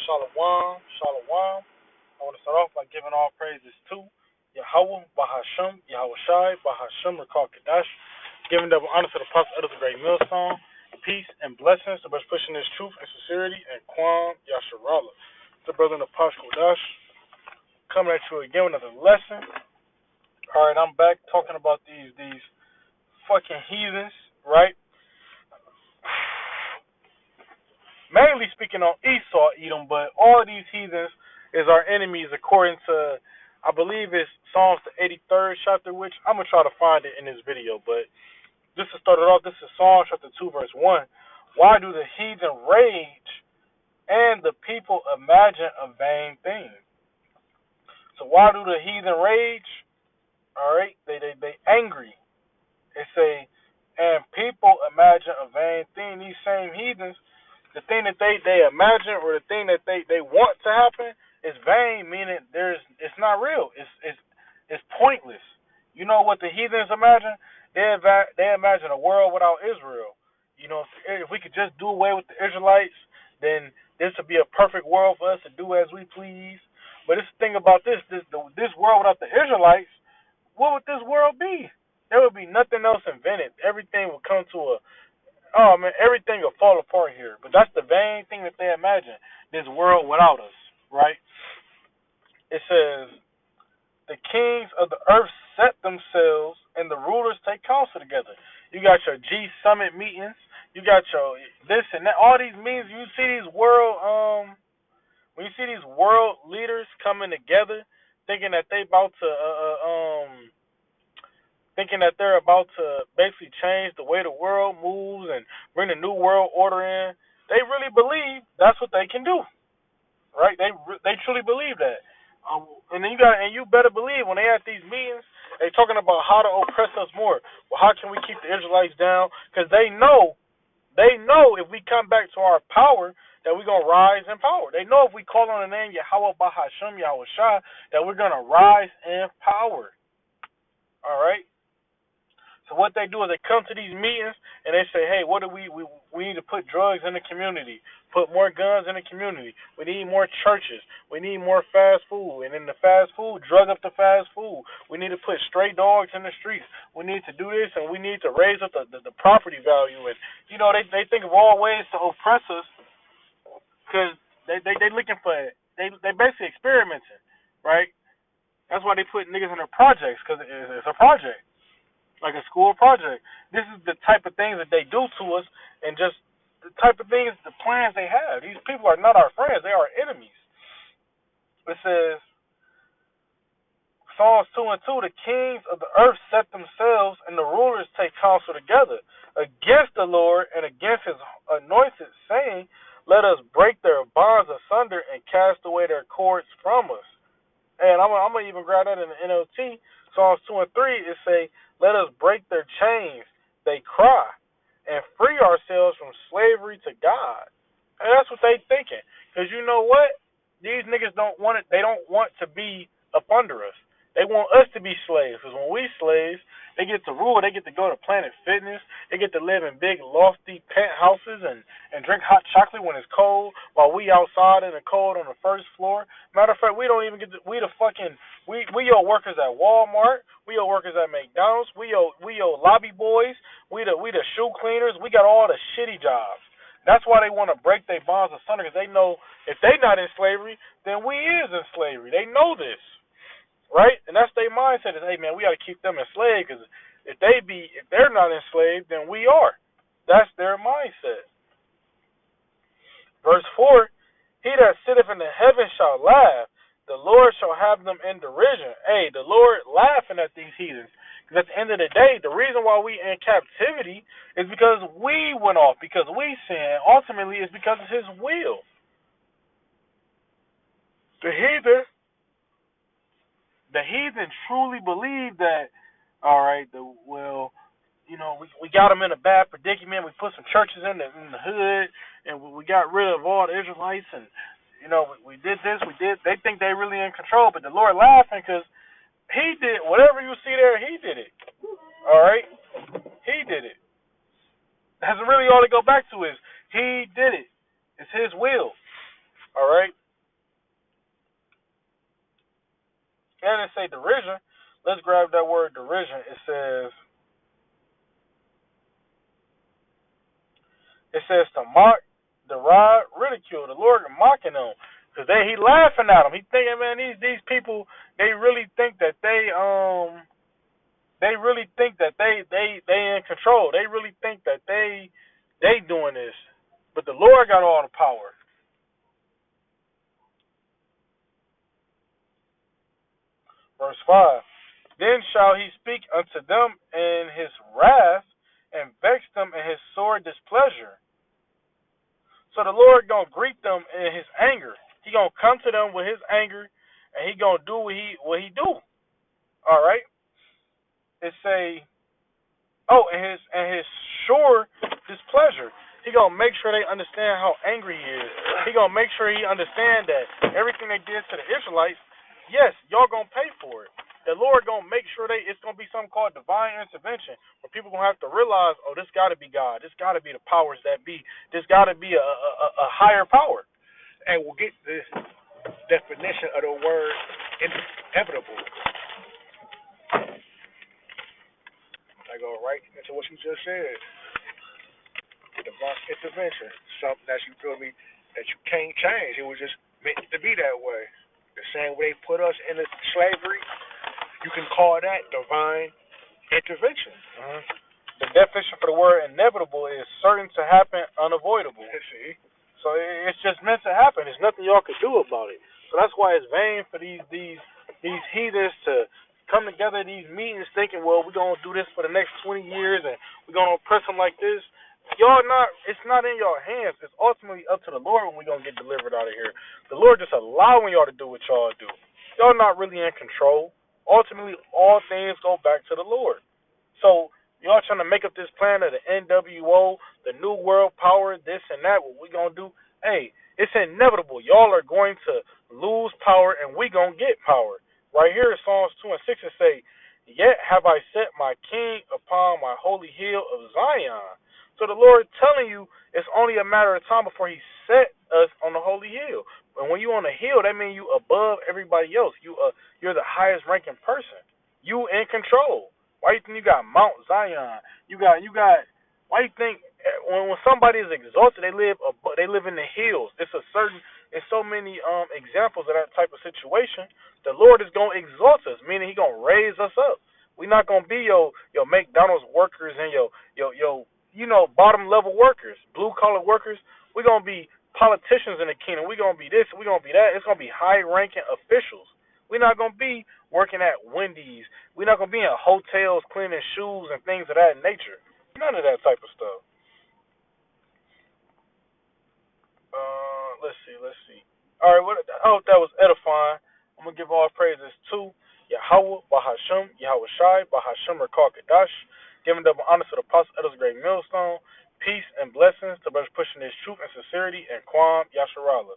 Shalom, shalom. I want to start off by giving all praises to Yahweh, Bahasham, Yahweh Shai, Bahasham, Rakal Kadash, giving double honor to the Apostle of the Great Millstone, peace and blessings, the best pushing this truth and sincerity, and Kwam Yasharala. The brother in the Apostle Kadash, coming at you again with another lesson. Alright, I'm back talking about these fucking heathens, right? Mainly speaking on Esau, Edom, but all of these heathens is our enemies according to, I believe it's Psalms the 83rd chapter, which I'm going to try to find it in this video. But just to start it off, this is Psalms chapter 2, verse 1. Why do the heathen rage and the people imagine a vain thing? So why do the heathen rage? All right, they angry. They say, and people imagine a vain thing. These same heathens, the thing that they imagine or the thing that they want to happen is vain, meaning it's not real. It's pointless. You know what the heathens imagine? They imagine a world without Israel. You know, if we could just do away with the Israelites, then this would be a perfect world for us to do as we please. But this thing about this world without the Israelites, what would this world be? There would be nothing else invented. Everything would come to a, oh man, everything will fall apart here. But that's the vain thing that they imagine. This world without us, right? It says, the kings of the earth set themselves and the rulers take counsel together. You got your G summit meetings. You got your this and that. All these meetings. You see these when you see these world leaders coming together, thinking that they about to thinking that they're about to basically change the way the world moves and bring a new world order in. They really believe that's what they can do, right? They truly believe that. And then you better believe when they have these meetings, they talking about how to oppress us more. Well, how can we keep the Israelites down? Because they know if we come back to our power that we're gonna rise in power. They know if we call on the name Yahweh Bahasham Yahweh Shah that we're gonna rise in power. All right. So what they do is they come to these meetings and they say, hey, what do we need to put drugs in the community, put more guns in the community. We need more churches. We need more fast food. And in the fast food, drug up the fast food. We need to put stray dogs in the streets. We need to do this and we need to raise up the property value. And, you know, they think of all ways to oppress us because they looking for it. They basically experimenting, right? That's why they put niggas in their projects because it's a project, like a school project. This is the type of things that they do to us, and just the type of things, the plans they have. These people are not our friends; they are our enemies. It says, Psalms 2 and 2: the kings of the earth set themselves, and the rulers take counsel together against the Lord and against His anointed, saying, "Let us break their bonds asunder and cast away their cords from us." And I'm gonna even grab that in the NLT. Psalms 2 and 3, it say, let us break their chains, they cry, and free ourselves from slavery to God. And that's what they thinking. Because you know what? These niggas don't want it. They don't want to be up under us. They want us to be slaves. Because when we slaves, they get to rule. They get to go to Planet Fitness. They get to live in big, lofty penthouses and drink hot chocolate when it's cold, while we outside in the cold on the first floor. Matter of fact, we don't even get to, we your workers at Walmart. We your workers at McDonald's. We your lobby boys. We the shoe cleaners. We got all the shitty jobs. That's why they want to break their bonds asunder, because they know if they not in slavery, then we is in slavery. They know this, right? And that's their mindset is, hey man, we got to keep them enslaved, because if they're not enslaved, then we are. That's their mindset. Verse 4: he that sitteth in the heavens shall laugh. The Lord shall have them in derision. Hey, the Lord laughing at these heathens. Because at the end of the day, the reason why we in captivity is because we went off, because we sinned. Ultimately, it's because of His will. The heathen, truly believe that, all right, you know, we got them in a bad predicament. We put some churches in the hood, and we got rid of all the Israelites, and you know, we did this, we did. They think they really in control, but the Lord laughing because He did whatever you see there. He did it. All right, He did it. That's really all to go back to is He did it. It's His will. All right, and it say derision. Let's grab that word derision. It says to mock, deride, ridicule. The Lord mocking them because he laughing at them. He thinking, man, these people, they really think that they really think that they in control. They really think that they doing this, but the Lord got all the power. Verse 5. Then shall he speak unto them in his wrath, and vex them in his sore displeasure. So the Lord gonna greet them in his anger. He gonna come to them with his anger, and he gonna do what he do. All right. It say, oh, and his sure displeasure. He gonna make sure they understand how angry he is. He gonna make sure he understand that everything they did to the Israelites, yes, y'all gonna pay for it. The Lord gonna make sure it's gonna be something called divine intervention, where people gonna have to realize, oh, this gotta be God. This gotta be the powers that be. This gotta be a higher power. And we'll get this definition of the word inevitable. I go right into what you just said. Divine intervention. Something that you feel me that you can't change. It was just meant to be that way. The same way they put us into slavery, you can call that divine intervention. Mm-hmm. The definition for the word inevitable is certain to happen, unavoidable. See? So it's just meant to happen. There's nothing y'all could do about it. So that's why it's vain for these heathens to come together, these meetings, thinking, well, we're gonna do this for the next 20 years, and we're gonna oppress them like this. Y'all not. It's not in your hands. It's ultimately up to the Lord when we're gonna get delivered out of here. The Lord just allowing y'all to do what y'all do. Y'all not really in control. Ultimately, all things go back to the Lord. So y'all trying to make up this plan of the NWO, the New World Power, this and that, what we gonna do? Hey, it's inevitable. Y'all are going to lose power and we gonna get power. Right here in Psalms 2 and 6 it say, yet have I set my king upon my holy hill of Zion. So the Lord telling you it's only a matter of time before he set us on the holy hill. And when you on the hill, that means you above everybody else. You're the highest ranking person. You in control. Why you think you got Mount Zion? You got. Why you think when somebody is exalted, they live in the hills? It's so many examples of that type of situation. The Lord is gonna exalt us, meaning He gonna raise us up. We're not gonna be your McDonald's workers and your bottom level workers, blue collar workers. We're gonna be politicians in the kingdom. We're gonna be this. We're gonna be that. It's gonna be high ranking officials. We're not gonna be working at Wendy's. We're not gonna be in hotels cleaning shoes and things of that nature. None of that type of stuff. Let's see. All right, I hope that was edifying. I'm gonna give all praises to Yahweh, Bahasham, Yahweh Shai, Bahasham Rakal Kadash, giving double honor to the Apostle Elders Great Millstone. Peace and blessings to brothers pushing this truth and sincerity and Kwam Yasharala.